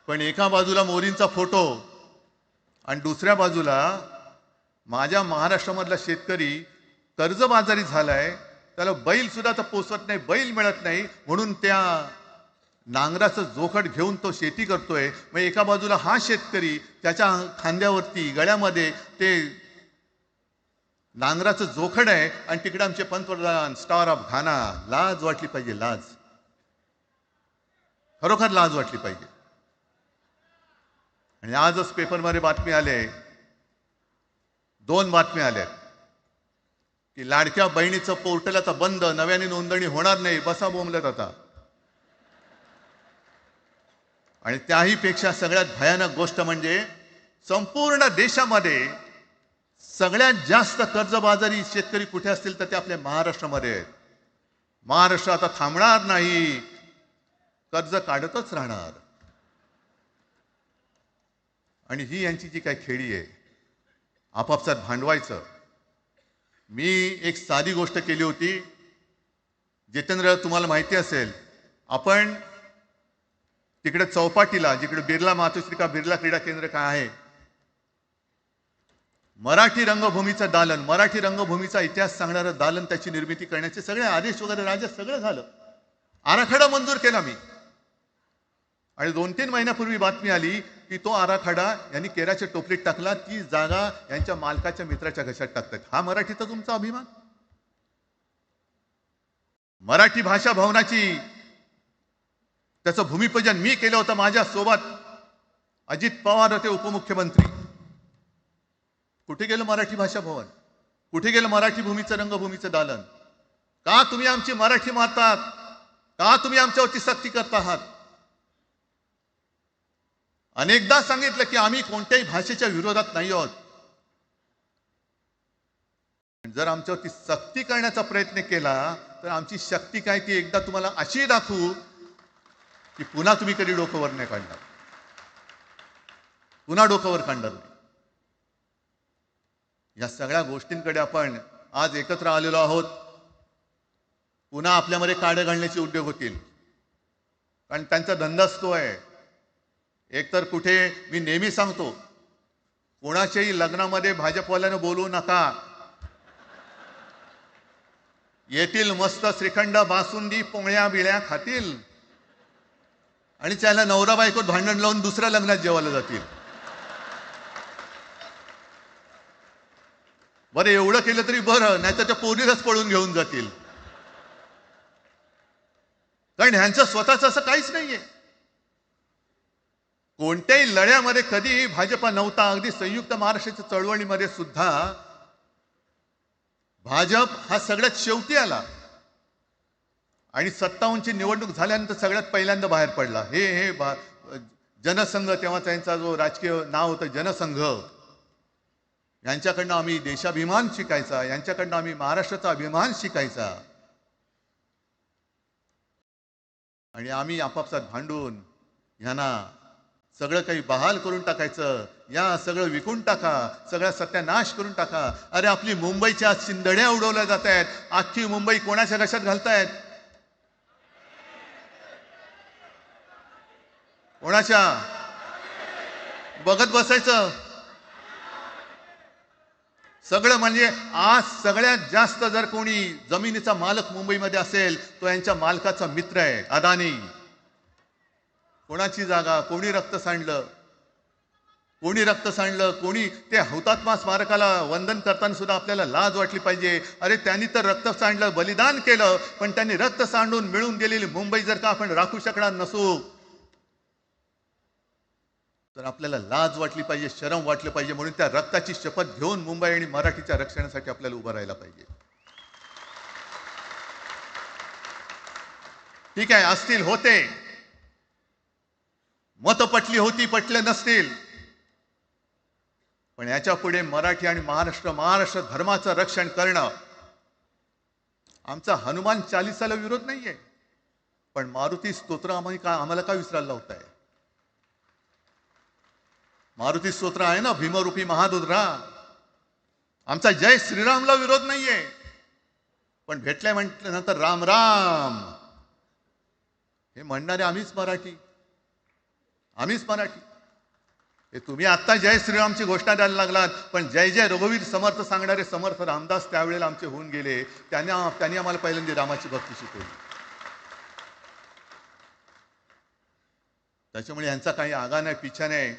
पण एका बाजूला मोदींचा फोटो आणि दुसऱ्या बाजूला माझ्या महाराष्ट्रामधला शेतकरी कर्जबाजारी झालाय, त्याला बैल सुद्धा तर पोसत नाही, बैल मिळत नाही, म्हणून त्या नांगराचं जोखड घेऊन तो शेती करतोय. मग एका बाजूला हा शेतकरी, त्याच्या खांद्यावरती गळ्यामध्ये ते नांगराचं जोखड आहे, आणि तिकडे आमचे पंतप्रधान स्टार ऑफ घाना. लाज वाटली पाहिजे, लाज, खरोखर लाज वाटली पाहिजे. आणि आजच पेपरमध्ये बातमी आले, 2 बातम्या आल्या की लाडक्या बहिणीचं पोर्टल आता बंद, नव्याने नोंदणी होणार नाही. बसा बोंबलत आता. आणि त्याही पेक्षा सगळ्यात भयानक गोष्ट म्हणजे संपूर्ण देशामध्ये सगळ्यात जास्त कर्जबाजारी शेतकरी कुठे असतील तर ते आपल्या महाराष्ट्रामध्ये आहेत. महाराष्ट्र आता थांबणार नाही, कर्ज काढतच राहणार. आणि ही यांची जी काही खेळी आहे, आपापसात भांडवायचं. मी एक साधी गोष्ट केली होती. जितेंद्र, तुम्हाला माहिती असेल, आपण तिकडे चौपाटीला, जिकडे बिर्ला मातोश्री बिर्ला क्रीडा केंद्र काय आहे, मराठी रंगभूमीचं दालन, मराठी रंगभूमीचा इतिहास सांगणारं दालन, त्याची निर्मिती करण्याचे सगळे आदेश वगैरे राज्यात सगळं झालं. आराखडा मंजूर केला मी. आणि 2-3 महिन्यापूर्वी बातमी आली की तो आराखडा यांनी केराच्या टोपलीत टाकला, ती जागा यांच्या मालकाच्या मित्राच्या घशात टाकतात. हा मराठीचा तुमचा अभिमान? मराठी भाषा भवनाची त्याचं भूमिपूजन मी केलं होतं. माझ्या सोबत अजित पवार होते, उपमुख्यमंत्री. कुठे गेलं मराठी भाषा भवन? कुठे गेलं मराठी भूमीचं रंगभूमीचं दालन? का तुम्ही आमची मराठी मारतात? का तुम्ही आमच्यावरती सक्ती करता आहात? अनेकदा सांगितलं की आम्ही कोणत्याही भाषेच्या विरोधात नाही आहोत. जर आमच्यावरती सक्ती करण्याचा प्रयत्न केला तर आमची शक्ती काय ती एकदा तुम्हाला अशी दाखवू की पुन्हा तुम्ही कधी डोकंवर नाही काढणार, पुन्हा डोकंवर काढणार नाही. या सगळ्या गोष्टींकडे आपण आज एकत्र आलेलो आहोत. पुन्हा आपल्यामध्ये काड्या घालण्याचे उद्योग होतील, कारण त्यांचा धंदाच तो आहे. एकतर कुठे, मी नेहमी सांगतो, कोणाच्याही लग्नामध्ये भाजपवाल्यानं बोलवू नका. येतील मस्त श्रीखंड, बासुंदी, पोळ्या बिळ्या खातील आणि त्याला नवरा बायकोत भांडण लावून दुसऱ्या लग्नात जेवायला जातील. बरं, एवढं केलं तरी बरं, नाही तर त्या पोरीलाच पळून घेऊन जातील. कारण ह्यांचं स्वतःच असं काहीच नाहीये. कोणत्याही लढ्यामध्ये कधी भाजपा नव्हता. अगदी संयुक्त महाराष्ट्राच्या चळवळीमध्ये सुद्धा भाजप हा सगळ्यात शेवटी आला आणि 57ची निवडणूक झाल्यानंतर सगळ्यात पहिल्यांदा बाहेर पडला. हे जनसंघ, तेव्हा त्यांचा जो राजकीय नाव होतं जनसंघ, यांच्याकडनं आम्ही देशाभिमान शिकायचा, यांच्याकडनं आम्ही महाराष्ट्राचा अभिमान शिकायचा. आणि आम्ही आपापसात भांडून ह्यांना सगळं काही बहाल करून टाकायचं. या सगळं विकून टाका, सगळा सत्यानाश करून टाका. अरे, आपली मुंबईच्या शिंदड्या उडवल्या जात आहेत. अख्खी मुंबई कोणाच्या घशात घालतायत? कोणाच्या? बघत बसायचं सगळं. म्हणजे आज सगळ्यात जास्त जर कोणी जमिनीचा मालक मुंबईमध्ये असेल तो यांच्या मालकाचा मित्र आहे, अदानी. कोणाची जागा? कोणी रक्त सांडलं? कोणी रक्त सांडलं? कोणी? ते हुतात्मा स्मारकाला वंदन करताना सुद्धा आपल्याला लाज वाटली पाहिजे. अरे, त्यांनी तर रक्त सांडलं, बलिदान केलं, पण त्यांनी रक्त सांडून मिळून गेलेली मुंबई जर का आपण राखू शकणार नसू तर आपल्याला लाज वाटली पाहिजे, शरम वाटलं पाहिजे. म्हणून त्या रक्ताची शपथ घेऊन मुंबई आणि मराठीच्या रक्षणासाठी आपल्याला उभं राहायला पाहिजे. ठीक आहे, असतील, होते, मत पटली होती, पटले नसतील, पण याच्या पुढे मराठी आणि महाराष्ट्र धर्माचं रक्षण करणं. आमचा हनुमान चालीसाला विरोध नाहीये, पण मारुती स्तोत्र आम्हाला का विसरायला लावताय? मारुती स्तोत्र आहे ना, भीमरूपी महारुद्रा. आमचा जय श्रीरामला विरोध नाहीये, पण भेटल्या म्हटल्यानंतर राम राम हे म्हणणारे आम्हीच मराठी. आम्हीच मराठी. हे तुम्ही आत्ता जय श्रीरामची घोषणा द्यायला लागलात, पण जय जय रघुवीर समर्थ सांगणारे समर्थ रामदास त्यावेळेला आमचे होऊन गेले. त्यांनी आम्हाला पहिल्यांदा रामाची भक्ती शिकवली. त्याच्यामुळे यांचा काही आगा नाही, पिछा नाही.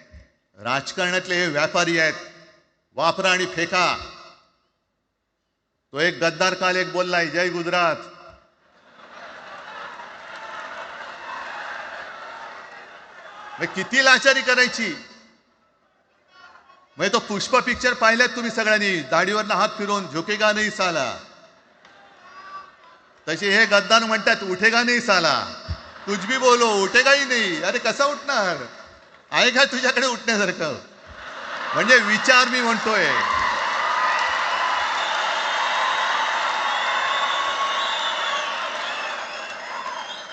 राजकारणातले हे व्यापारी आहेत, वापरा आणि फेका. तो एक गद्दार काल एक बोललाय, जय गुजरात. किती लाचारी करायची. तो पुष्पा पिक्चर पाहिल्यात तुम्ही सगळ्यांनी, दाढीवरनं हात फिरवून झुकेगा नाही साला. तसे हे गद्दार म्हणतात उठेगा नाही साला. कुछ भी बोलो उठेगाही नाही. अरे कसा उठणार. आहे का तुझ्याकडे उठण्यासारखं. म्हणजे विचार मी म्हणतोय.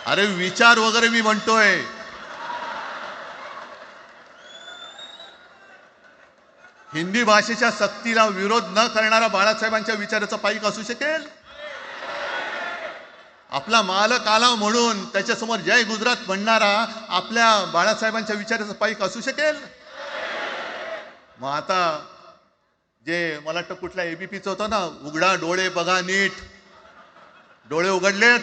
अरे विचार वगैरे मी म्हणतोय. हिंदी भाषेच्या सक्तीला विरोध न करणारा बाळासाहेबांच्या विचाराचा पाईक असू शकेल. आपला मालक आला म्हणून त्याच्यासमोर जय गुजरात म्हणणारा आपल्या बाळासाहेबांच्या विचाराचा पाईक असू शकेल. मग आता जे मला वाटतं कुठल्या एबीपीचं होतं ना, उघडा डोळे बघा नीट. डोळे उघडलेत.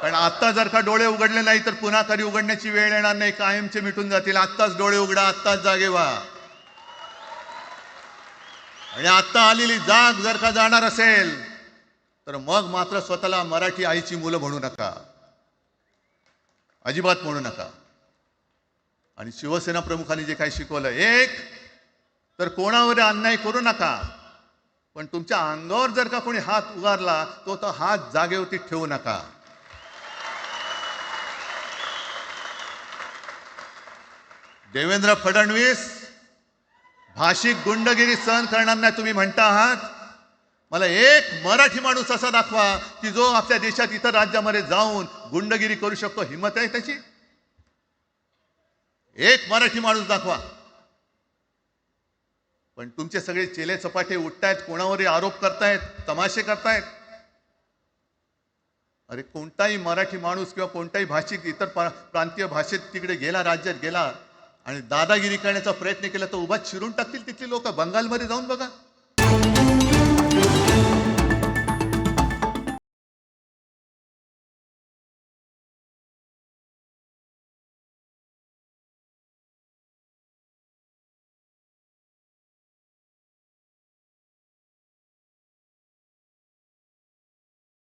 पण आत्ता जर का डोळे उघडले नाही तर पुन्हा कधी उघडण्याची वेळ येणार नाही, कायमचे मिटून जातील. आत्ताच डोळे उघडा, आत्ताच जागे व्हा. आणि आत्ता आलेली जाग जर का जाणार असेल तर मग मात्र स्वतःला मराठी आईची मुलं म्हणू नका, अजिबात म्हणू नका. आणि शिवसेना प्रमुखांनी जे काही शिकवलं, एक तर कोणावर अन्याय करू नका, पण तुमच्या अंगावर जर का कोणी हात उगारला तो हात जागेवरती ठेवू नका. देवेंद्र फडणवीस भाषिक गुंडगिरी सहन करणार नाही तुम्ही म्हणता आहात. मला एक मराठी माणूस असा दाखवा की जो आपल्या देशात इतर राज्यामध्ये जाऊन गुंडगिरी करू शकतो. हिम्मत आहे त्याची. एक मराठी माणूस दाखवा. पण तुमचे सगळे चेले चपाटे उठतायत, कोणावरही आरोप करतायत, तमाशे करतायत. अरे कोणताही मराठी माणूस किंवा कोणताही भाषिक इतर प्रांतीय भाषेत तिकडे गेला, राज्यात गेला आणि दादागिरी करण्याचा प्रयत्न केला तर उभा चिरून टाकतील तिथली लोक. बंगालमध्ये जाऊन बघा.